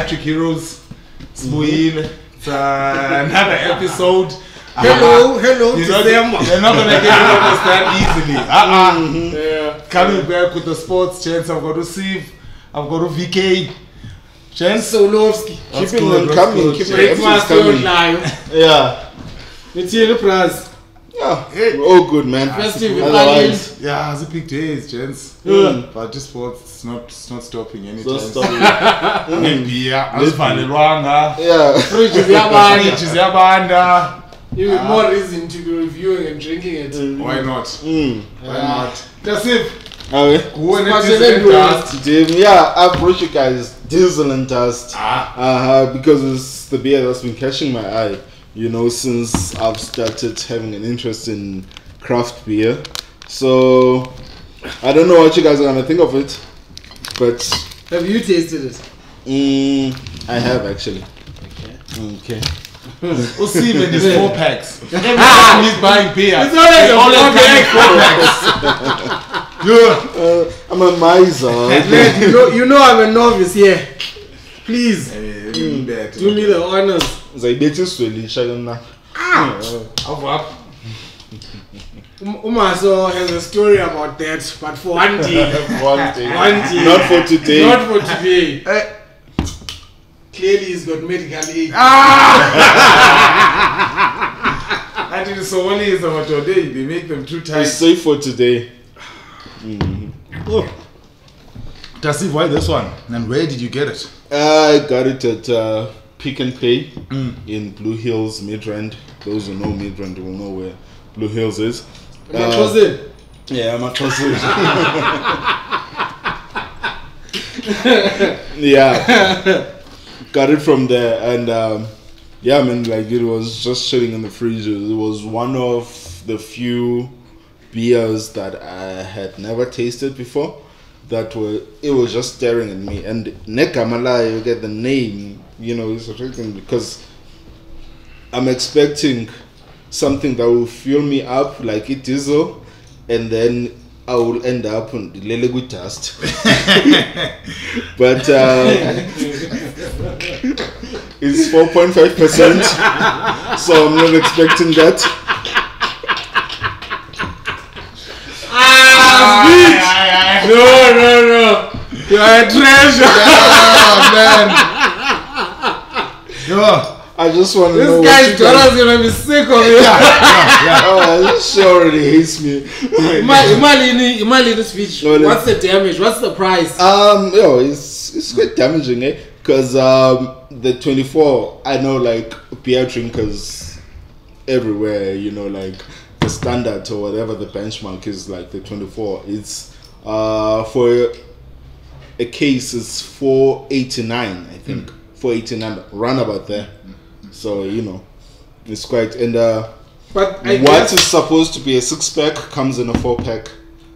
Hattrick Heroes. Smooil. It's another episode. Hello, December. They're not gonna get rid of us that easily. Yeah. Coming back with the sports chance. I've got to Steve. I've got to VK. Chance Solovsky. Keeping them coming. Keeping Breakfast coming. Yeah. It's here, prize. Yeah, we're all good, man. Festive, otherwise, yeah, it's a big day, gents. But this sports, it's not stopping anytime. Maybe asivalelwanga. Yeah. Fridge is Ziyabanda. Even more reason to be reviewing and drinking it. Why not? Why not? That's it. Go and dust. Yeah, I brought you guys Diesel and Dust. Because it's the beer that's been catching my eye. You know, since I've started having an interest in craft beer. So, I don't know what you guys are gonna think of it, but... Have you tasted it? I have actually. Okay. We'll see when there's 4 packs. Every time he's buying beer, it's always all 4 packs. I'm a miser. you know I'm a novice here. Please, do me the honors. Umaso has a story about that, but for one day. One day. Not for today. Not for today. Clearly he's got medical aid. I think so only is about today. They make them too tight. It's safe for today. Tasif, why this one? And where did you get it? I got it at Pick and Pay in Blue Hills, Midrand. Those who know Midrand will know where Blue Hills is. My cousin. Yeah, my cousin. Yeah. Got it from there, and yeah, man, like it was just sitting in the freezer. It was one of the few beers that I had never tasted before. It was just staring at me. And Nekamalai, you get the name, you know, it's attracting because I'm expecting something that will fill me up like it diesel, and then I will end up on the Lelegu dust. But it's 4.5%, so I'm not expecting that. No. You're a treasure. Man. I just want to know. This guy's daughter's gonna be sick of it. Oh, she already hates me. Imali this speech. What's the damage? What's the price? It's quite damaging, eh? Because the 24, I know, like beer drinkers everywhere, you know, like the standard or whatever the benchmark is, like the 24. It's for a case is 489, I think. 489, run about there. So, you know, it's quite, and but what is supposed to be a 6-pack comes in a 4-pack.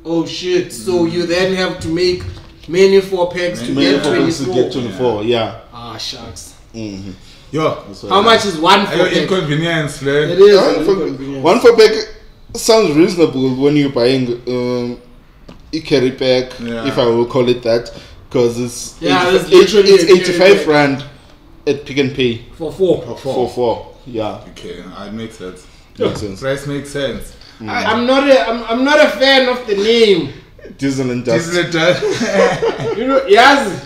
Oh shit! So you then have to make many 4-packs to get 24. Yeah. Ah, shucks. How much is one 4-pack? Inconvenience, like. It is inconvenience. One 4-pack sounds reasonable when you're buying a carry pack, if I will call it that, because it's it's 85 rand at Pick and Pay for 4. For 4, yeah. Okay, it makes sense. Makes sense. Price makes sense. I'm not a fan of the name. Diesel and Dust. You know, yes,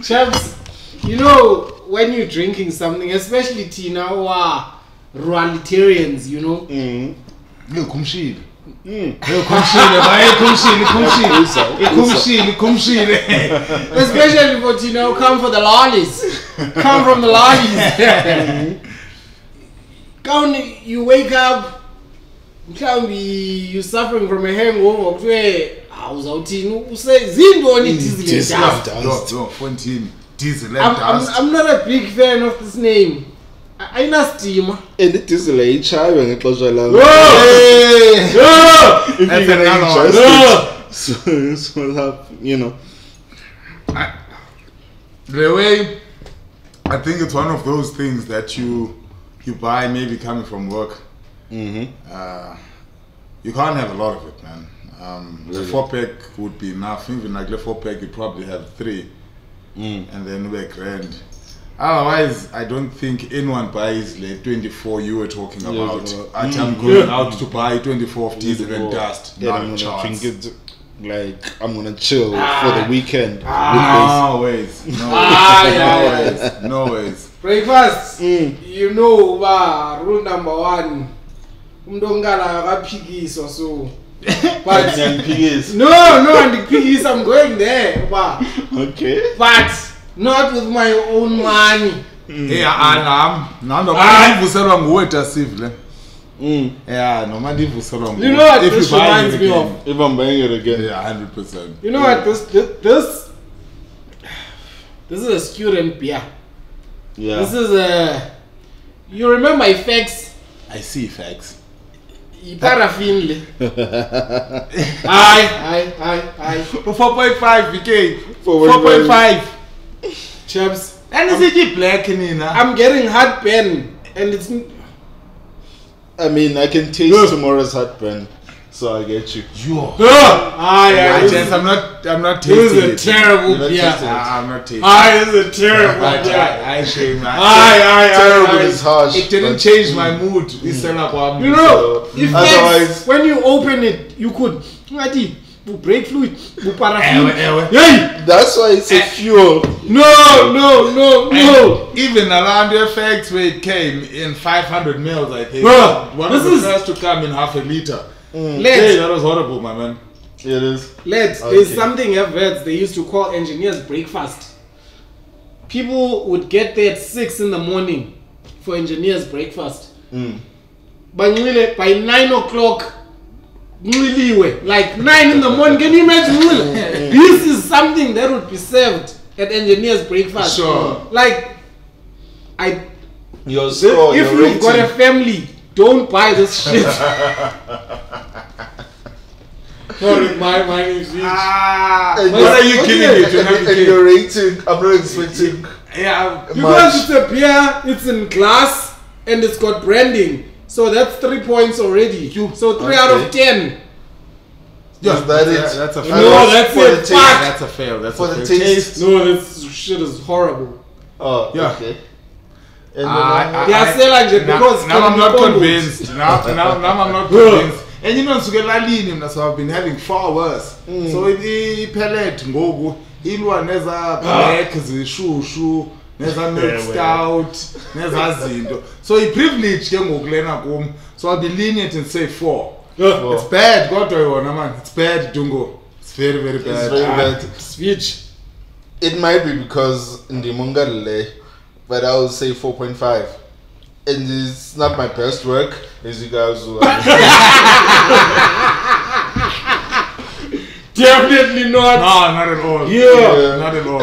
chaps. You know, when you're drinking something, especially Tina or Ruralitarians, you know. Especially for Tina, come for the lollies. Come from the lollies. You wake up, you're suffering from a hangover. I'm not a big fan of this name. I know steam. And it is like chai when it was along. So you know. The way I think it's one of those things that you buy maybe coming from work. You can't have a lot of it, man. The 4-pack would be enough. Even like the 4-pack, you probably have 3. and then we're grand. Otherwise, I don't think anyone buys the 24 you were talking about. I'm going out to buy 24 of diesel and dust. Yeah, Not I'm a gonna chance. drink it. Like I'm gonna chill for the weekend. No ways. No ways. Breakfast. You know, rule number 1. Umdongala akaphikiswa so. But no, andiphikisa, I'm going there. Okay. But not with my own money. Yeah, ndivuselwa nguwe Tasivle. Yeah, no man ndivuselwa nguwe. You know what if this you buy reminds it me again. of? If I'm buying it again. Yeah, 100%. You know what this is a student beer. Yeah. This is a, you remember effects? I see facts. Paraffin. Aye. 4.5 BK. 4.5. 4.5. Chaps. And is it black Nina? I'm getting heartburn and it's. I mean, I can taste tomorrow's heartburn, so I get you. I'm not tasting This is a it. terrible You're not beer. tasting it. I'm not tasting it. This is a terrible beer. I shame Terrible is harsh. It didn't but- change my mood. We sell up one. You know, if otherwise- when you open it, you could break fluid, paraffin. Ewe. Hey! That's why it's a fuel. No. Even around the effects where it came in 500 mils, I think. Bro, One this of the is- first to come in half a liter. Hey, Let's, that was horrible, my man. It is. there's something Everts they used to call engineers breakfast. People would get there at 6 in the morning for engineers breakfast. But by 9 o'clock, like 9 in the morning, can you imagine? This is something that would be served at engineers breakfast. Sure. Like, Your score, if your you've got a rating. family, don't buy this shit. Sorry, my is And What are you killing it? You have to And kill. your rating, I'm not expecting Yeah. because it's a beer, it's in glass, and it's got branding. So that's 3 points already. So 3 out of 10. Yeah, Is that it? That's a No, fail. that's for the it. taste. Fuck. That's a fail. That's For a the fail. taste. No, this shit is horrible. Oh, Yeah. okay. And They are selling it because now I'm not Kevin convinced. Now I'm not convinced. And you know, so I've been having far worse. So pellet ngoku ilwa neza black zishushu neza milk stout neza zinto. So privilege ke ngoku lena kum. So I'll be lenient and say 4. It's bad, God man. It's bad, Dungo. It's very, very bad. It's very bad. Speech. It might be because Ndimungalele, but I would say 4.5. And it's not my best work, as you guys will Definitely not. No, not at all. Yeah. Not at all.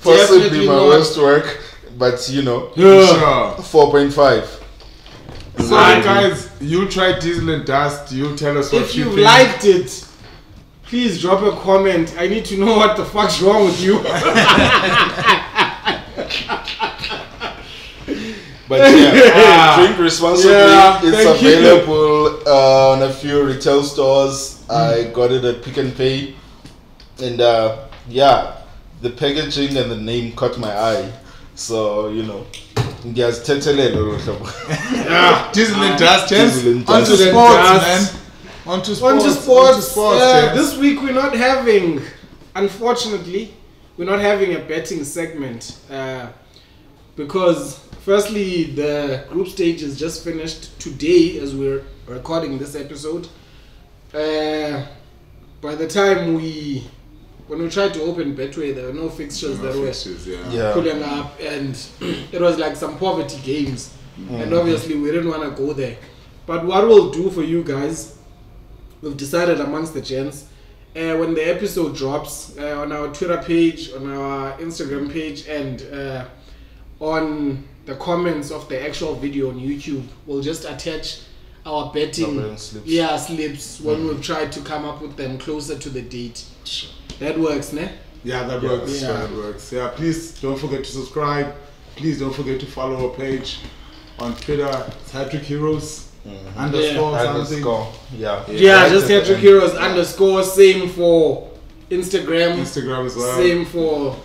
possibly Definitely my not. worst work, but you know, Sure. 4.5. So guys, you try diesel and dust. You tell us what If you you think. liked it, please drop a comment. I need to know what the fuck's wrong with you. But yeah, drink responsibly. Yeah, it's thank you. available on a few retail stores. I got it at Pick and Pay, and yeah, the packaging and the name caught my eye. So you know, there's tetelelo. Yeah, diesel and dust. Yes. Diesel and On to dust. sports, Dust. man. On to On to sports. sports. Yes. This week we're not having, unfortunately, we're not having a betting segment because firstly the group stage is just finished today as we're recording this episode. By the time when we tried to open Betway, there were no fixtures that were Yeah. pulling up, and it was like some poverty games, and obviously we didn't want to go there. But what we'll do for you guys, we've decided amongst the gents, when the episode drops on our Twitter page, on our Instagram page, and on the comments of the actual video on YouTube, we'll just attach our betting slips when we've tried to come up with them closer to the date. That works, ne? Yeah, that works. Yeah. That works. Yeah, please don't forget to subscribe. Please don't forget to follow our page on Twitter. It's Hattrick Heroes underscore something. Underscore. Yeah. Yeah, just Hattrick Heroes underscore. Same for Instagram. Instagram as well. Same for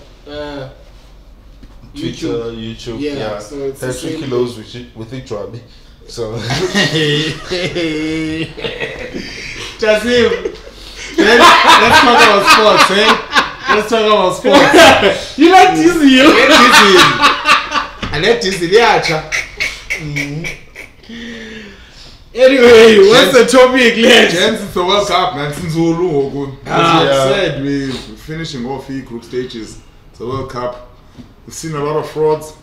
Twitter, YouTube. Yeah, so it's the Hattrick same Heroes with it, Trabi. So. Jasim, let's talk about sports, eh? Let's talk about sports. You like teasing you? Let teasing. I let teasing. Yeah, Anyway, what's the topic, let's? Gents, it's the World Cup, man. Since we said we're finishing off the group stages. It's the World Cup. We've seen a lot of frauds.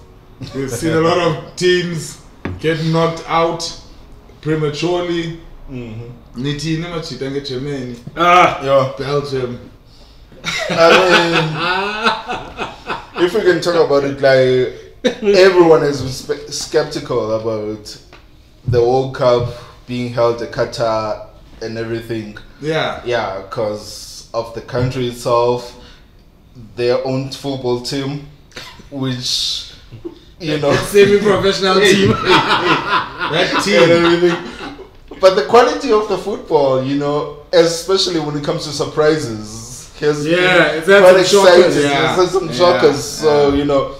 We've seen a lot of teams get knocked out prematurely. Niti nemachita ngeGermany. Yeah. Belgium. If we can talk about it, like everyone has been skeptical about the World Cup being held in Qatar and everything. Yeah. Yeah, because of the country itself, their own football team, which, you know, semi-professional team. That and team. everything. But the quality of the football, you know, especially when it comes to surprises, has It's been had quite some shockers. exciting. Yeah. It's had some Yeah. shockers. So, Yeah. you know,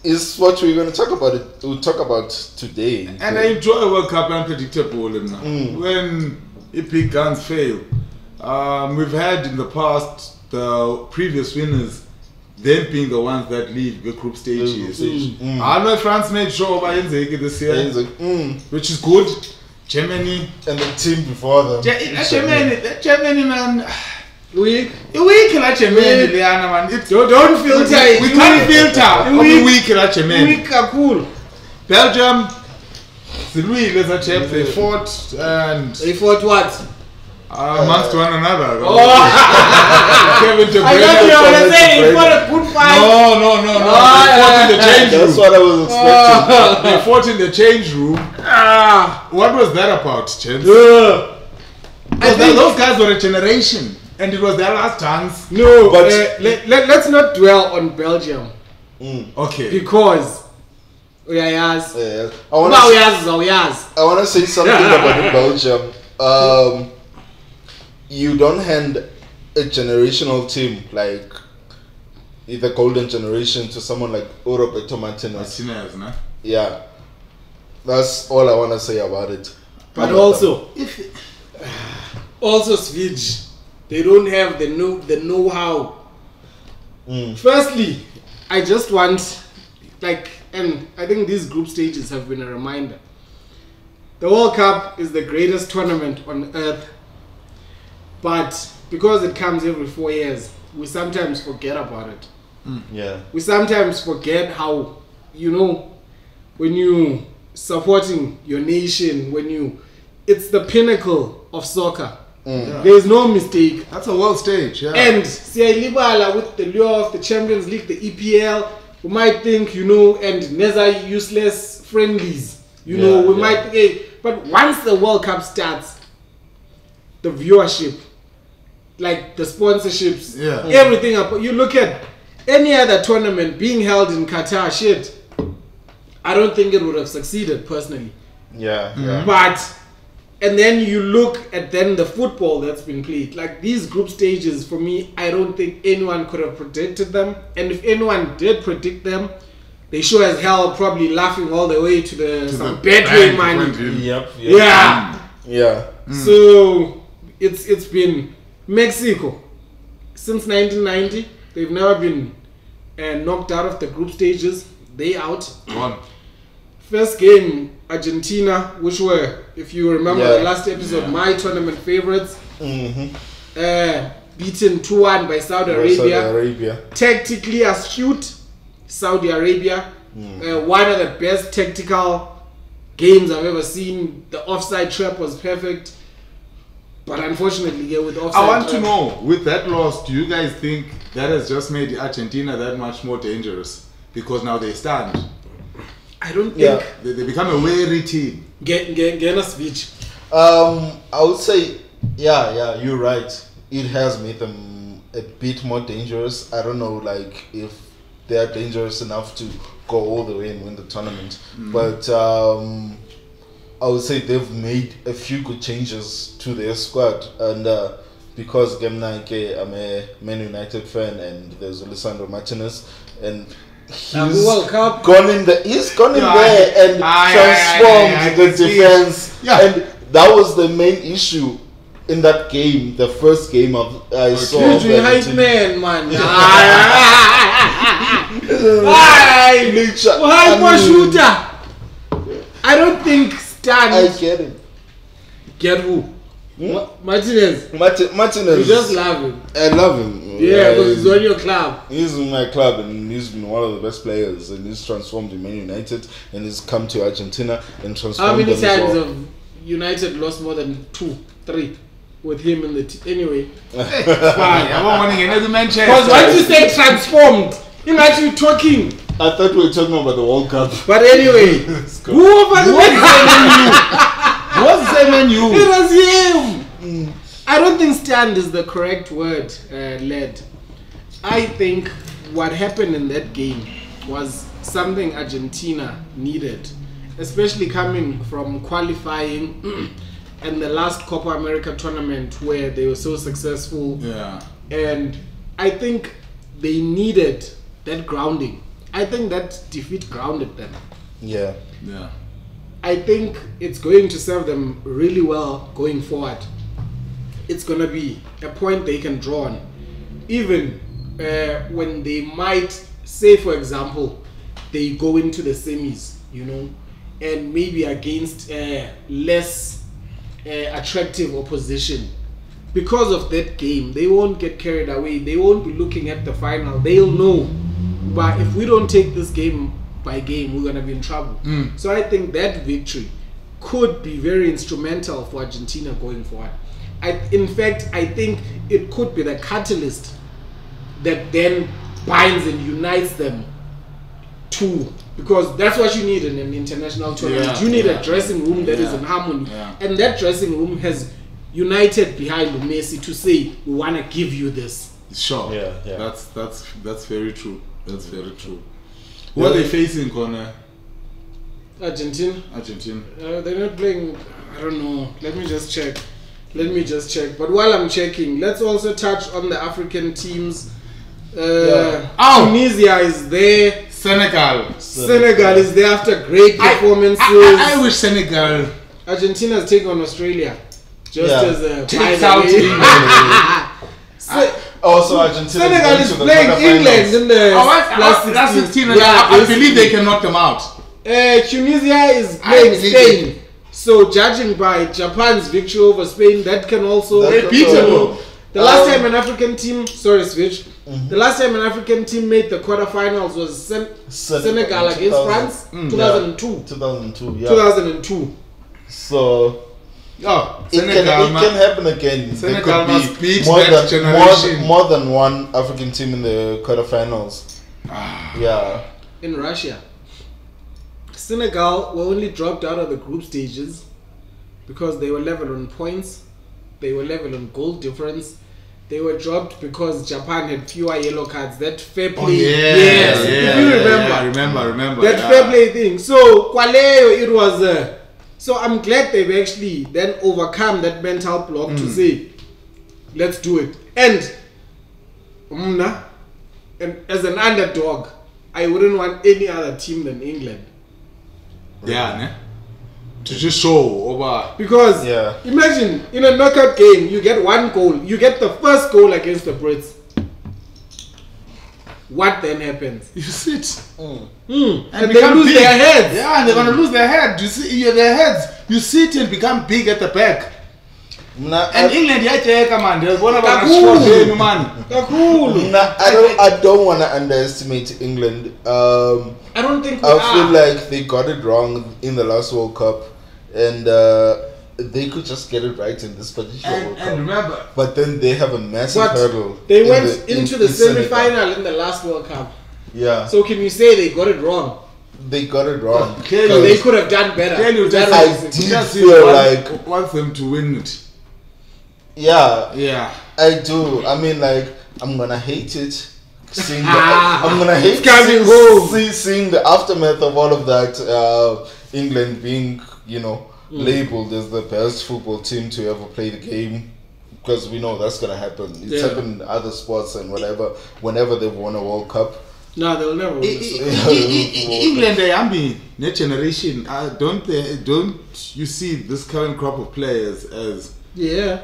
it's what we're going to talk about. We'll talk about today. And I enjoy World Cup unpredictable now. When big guns fail. We've had in the past the previous winners, them being the ones that leave the group stages. I know France made sure by this year, which is good. Germany and the team before them. Germany, man. Weak. Like Germany, Liana, man. Don't filter it. We can't filter. Weak like Germany. Weak are cool. Belgium, they fought and They fought what? amongst one another. Kevin De I thought you were Bruyne. going to say they fought a good fight. No. They fought in the change That's room. what I was expecting. They fought in the change room. What was that about, Chance? Those guys were a generation, and it was their last chance. No, But- let's not dwell on Belgium Okay. because yes. I want to say something about Belgium. You don't hand a generational team like the golden generation to someone like Roberto Martinez. Martinez, nah? Yeah, that's all I want to say about it. But also Switch, they don't have the know-how. Firstly, I just want, and I think these group stages have been a reminder. The World Cup is the greatest tournament on earth, but because it comes every 4 years, we sometimes forget about it. Yeah. We sometimes forget how, when you supporting your nation, it's the pinnacle of soccer. Yeah. There is no mistake. That's a world stage, yeah. And siyayilibala with the lure of the Champions League, the EPL, we might think, and Neza useless friendlies. Might think, but once the World Cup starts, the viewership, like the sponsorships, everything up. You look at any other tournament being held in Qatar, I don't think it would have succeeded personally. Yeah. But and then you look at the football that's been played. Like these group stages, for me, I don't think anyone could have predicted them. And if anyone did predict them, they sure as hell probably laughing all the way to some bedroom money. Yep. Yeah. So it's been Mexico since 1990. They've never been knocked out of the group stages. They out. One. First game, Argentina, which were, if you remember the last episode, my tournament favorites. Beaten 2-1 by Saudi Arabia. Tactically astute, Saudi Arabia. One of the best tactical games I've ever seen. The offside trap was perfect. But unfortunately, with offside I want trap, to know, with that loss, do you guys think that has just made Argentina that much more dangerous? Because now they stand. I don't think They become a wary team. get a speech. I would say, you're right. It has made them a bit more dangerous. I don't know, if they are dangerous enough to go all the way and win the tournament. But I would say they've made a few good changes to their squad. And because I'm a Man United fan and there's Lisandro Martinez, and World Cup. He's gone in there and transformed the defense. Yeah. And that was the main issue in that game, the first game I saw. You hype man. Why shooter? I don't think Stan. I get it. Get who? Martinez. Martinez. You just love him. I love him. Yeah, because he's on your club. He's in my club and he's been one of the best players and he's transformed in Man United and he's come to Argentina and transformed. How many them as times well. have United lost more than 2, 3 with him in the team? Anyway. Fine. I'm not wanting another Manchester. Because once you say transformed, imagine you talking. I thought we were talking about the World Cup. But anyway, who was the Man U? It was him. I don't think stand is the correct word, led. I think what happened in that game was something Argentina needed, especially coming from qualifying and the last Copa America tournament where they were so successful. Yeah. And I think they needed that grounding. I think that defeat grounded them. Yeah. Yeah. I think it's going to serve them really well going forward. It's going to be a point they can draw on. Even when they might, say for example, they go into the semis, you know, and maybe against less attractive opposition. Because of that game, they won't get carried away. They won't be looking at the final. They'll know, but if we don't take this game by game, we're going to be in trouble. So I think that victory could be very instrumental for Argentina going forward. In fact, I think it could be the catalyst that then binds and unites them too. Because that's what you need in an international tournament. Yeah, you need a dressing room that is in harmony. Yeah. And that dressing room has united behind Messi to say, we want to give you this. Sure. Yeah. That's very true. That's very true. Who are they facing, Connor? Argentina. They're not playing. I don't know. Let me just check. But while I'm checking, let's also touch on the African teams. Tunisia is there. Senegal is there after great performances. I wish Senegal. Argentina is taking on Australia. Just as a takes out Also, Argentina Senegal is playing England in the last 16. I believe they can knock them out. Tunisia is playing Spain. So judging by Japan's victory over Spain, that can also beat them. The last time an African team, the last time an African team made the quarterfinals was Senegal against France, 2002. 2002. So it can happen again. Senegal must beat more that generation. More than one African team in the quarterfinals. Yeah. In Russia, Senegal were only dropped out of the group stages because they were level on points, they were level on goal difference. They were dropped because Japan had fewer yellow cards. That fair play. If you remember. Remember. That fair play thing. So, Kwaleo, it was... so, I'm glad they've actually then overcome that mental block to say, let's do it. And as an underdog, I wouldn't want any other team than England. Yeah, ne? To just show over. Because imagine in a knockout game, you get one goal. You get the first goal against the Brits. What then happens? You sit. And they lose their heads. Yeah, and they're going to lose their head. You see, their heads. You sit and become big at the back. And England, man. There's one of us man. I don't want to underestimate England. I don't think I feel like they got it wrong in the last World Cup, and they could just get it right in this particular World Cup. And remember, but then they have a massive hurdle. They went into the semi-final in the last World Cup. Yeah. So can you say they got it wrong? They got it wrong. They could have done better. I did feel like want them to win it. Yeah, I do. I mean, like, I'm gonna hate it. Seeing the aftermath of all of that. England being, labeled as the best football team to ever play the game, because we know that's gonna happen. It's happened in other sports and whatever. Whenever they've won a World Cup, No, they'll never win the Super Bowl. England, next generation. Don't you see this current crop of players as a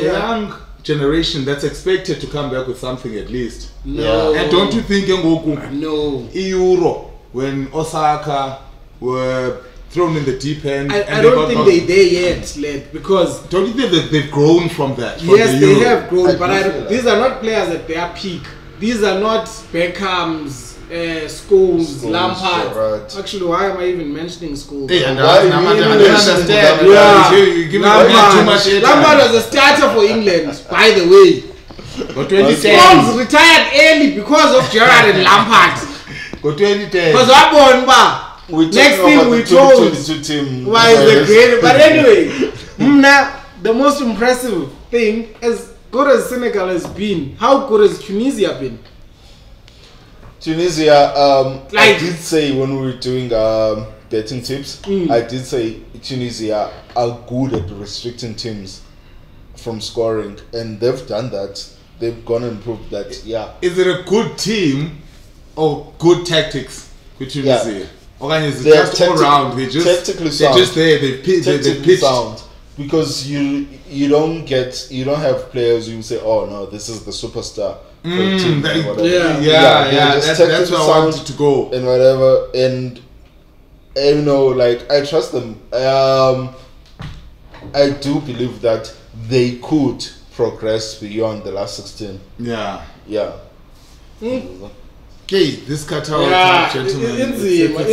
young generation that's expected to come back with something at least? No. And don't you think No. Euro when Osaka were thrown in the deep end? I don't think they're there yet, lad, because don't you think that they've grown from that? Yes, they have grown, but these are not players at their peak. These are not Beckham's, Scholes, Lampard. Right. Actually, why am I even mentioning Scholes? Hey, and Why I you understand. Yeah. You give me too much airtime. Lampard was a starter for England, by the way. Go 2010. Scholes retired early because of Gerrard and Lampard. Go 2010. Because what won, next thing we told why is the great. But anyway, the most impressive thing, as good as Senegal has been, how good has Tunisia been? Tunisia, I did say when we were doing betting tips, I did say Tunisia are good at restricting teams from scoring, and they've done that. They've gone and proved that. Yeah. Is it a good team or good tactics with Tunisia? Yeah. Or is it They're just all round? They're just there. They pitched. Sound. Because you don't have players you say, oh no, this is the superstar for the team. That's where I wanted to go and whatever. And you know, like I trust them. I do believe that they could progress beyond the last 16. Yeah. Okay, this Qatar World Cup, gentlemen, it's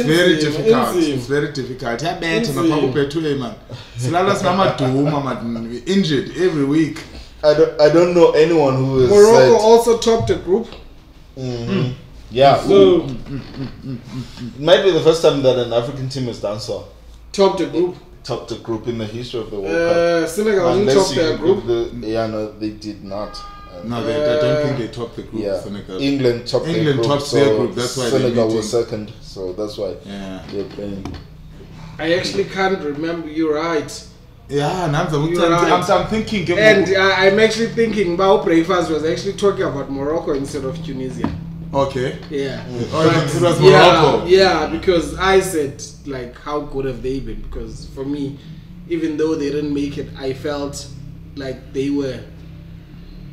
very difficult. It's very difficult. We're injured every week. I don't know anyone who is. Morocco also topped the group. Mm-hmm. Yeah. So it might be the first time that an African team has done so. Topped the group. Topped the group in the history of the World Cup. Senegal didn't top their group. No, they did not. No, I don't think they topped the group. Yeah. Senegal. England topped their group. Topped their group. That's why Senegal was second. So that's why they're playing. I actually can't remember. You're right. Yeah, I'm thinking. And I'm actually thinking Bao Breakfast was actually talking about Morocco instead of Tunisia. Okay. Yeah. It was Morocco. Yeah, because I said, like, how good have they been? Because for me, even though they didn't make it, I felt like they were.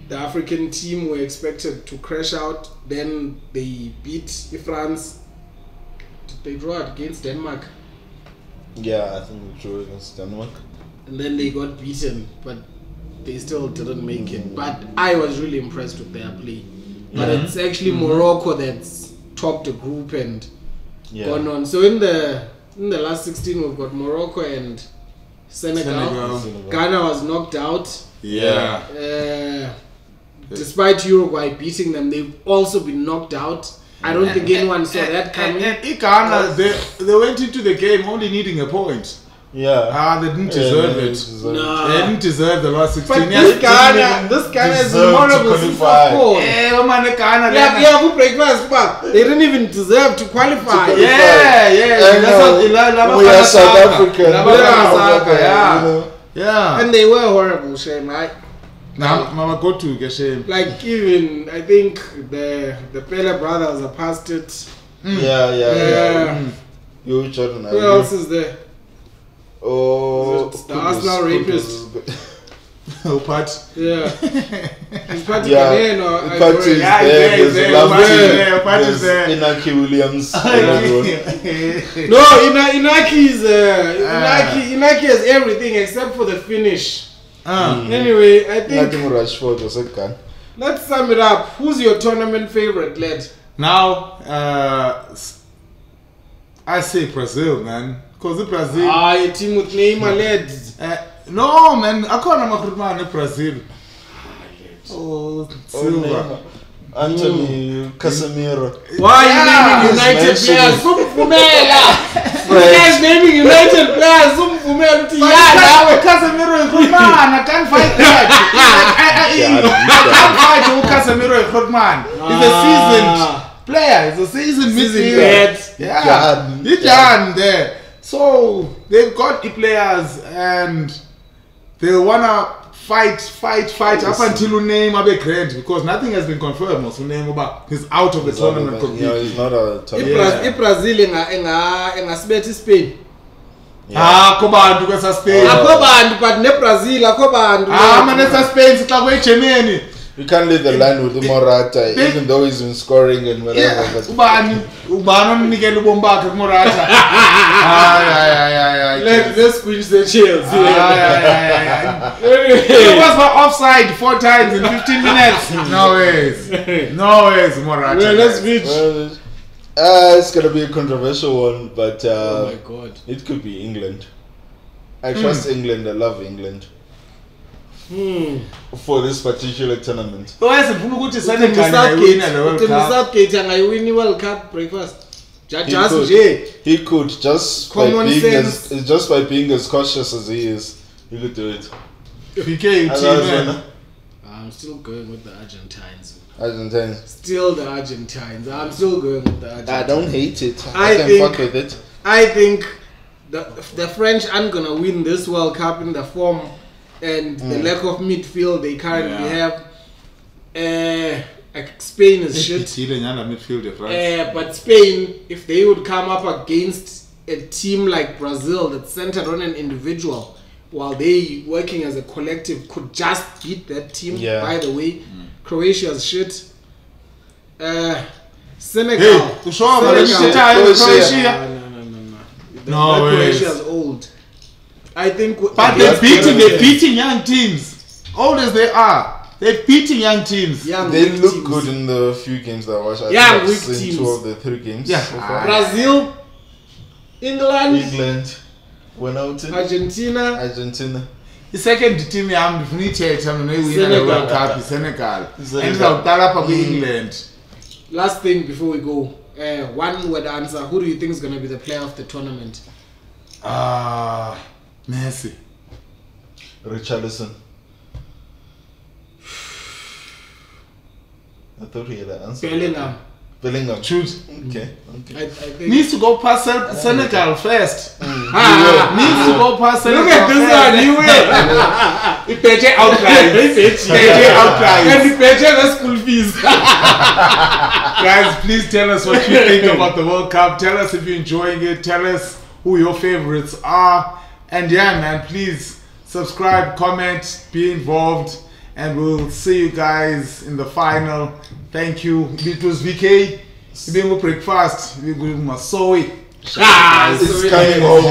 The African team were expected to crash out. Then they beat France. They drew out against Denmark. Yeah, I think they drew against Denmark. And then they got beaten, but they still didn't make it. But I was really impressed with their play. But it's actually Morocco that's topped the group and gone on. So in the last 16, we've got Morocco and Senegal. Ghana was knocked out. Yeah. Despite Uruguay beating them, they've also been knocked out. I don't think anyone saw that coming. And Ghana, they went into the game only needing a point. Yeah. They didn't deserve it. No. They didn't deserve the last 16. But this Ghana is horrible. They didn't even deserve to qualify. We are South African. Yeah. And they were horrible, shame, right? Now, Mama, go to Geshem. Like, even, I think the Pele brothers are past it. Yeah. You, Jordan. Who else is there? Oh, the Arsenal rapist. Oh, Pat. Yeah. Is Pat Pat is there. Pat is there. Inaki Williams. No, Inaki is Inaki has everything except for the finish. Anyway, I think let's sum it up. Who's your tournament favorite, lad? Now, I say Brazil, man. Because Brazil. A team with Neymar, lad. No, man. I can't remember Brazil. Oh, Silva. Anthony Casemiro. Why are you naming United players? You guys naming United players. Casemiro is good man. I can't fight that. I can't fight Casemiro is good man. He's a seasoned player. He's a seasoned midfielder. Yeah, he can there. So they've got the players and they wanna fight up until uname abe grand, because nothing has been confirmed. Also, uname about he's out of the tournament completely. He's not a tournament. Brazil engasibetha Spain. Akho bantu kwesa Spain. Akho bantu but ne Brazil akho bantu. Manesa Spain sixxa kwe Germany. You can't leave the line with Morata, even though he's been scoring and whatever. Yeah. Ubani omnikela ubomi bakhe kuMorata. Let's squeeze the chairs. It was for offside 4 times in 15 minutes. No ways, Morata. Well, let's switch. It's gonna be a controversial one, but oh my God, it could be England. I trust England. I love England. For this particular tournament. Sifuna ukuthi Senegal ayawina le World Cup. Southgate angayewini World Cup breakfast. He could just by being as cautious as he is, he could do it. PK team. I'm still going with the Argentines. Still the Argentines. I'm still going with the Argentines. I don't hate it. I can fuck with it. I think the French aren't gonna win this World Cup in the form and the lack of midfield they currently have. Spain is shit. But Spain, if they would come up against a team like Brazil that's centered on an individual, while they working as a collective, could just beat that team. By the way, Croatia's shit. Senegal. No, Croatia's old. I think. But they're beating young teams, old as they are. They're beating young teams. They look good in the few games that I watched. Young weak teams. 2 of the 3 games. Yeah. So far. Brazil, England went out. Argentina. The second team yam ndifuna ithetha mina noyiwina le World Cup Senegal. Endizawuqala apha kwi-England. Last thing before we go, one word answer. Who do you think is going to be the player of the tournament? Messi. Richarlison. I thought he had an answer. Bellingham. Choose. Okay. I think Needs to go past Senegal first. Needs to go past Senegal. Look at this one, you win. It better outright. And it better the school fees. Guys, please tell us what you think about the World Cup. Tell us if you're enjoying it. Tell us who your favorites are. And yeah, man, please subscribe, comment, be involved. And we'll see you guys in the final. Thank you. It was VK. We're going to breakfast. We're going to Masoy. It's coming home.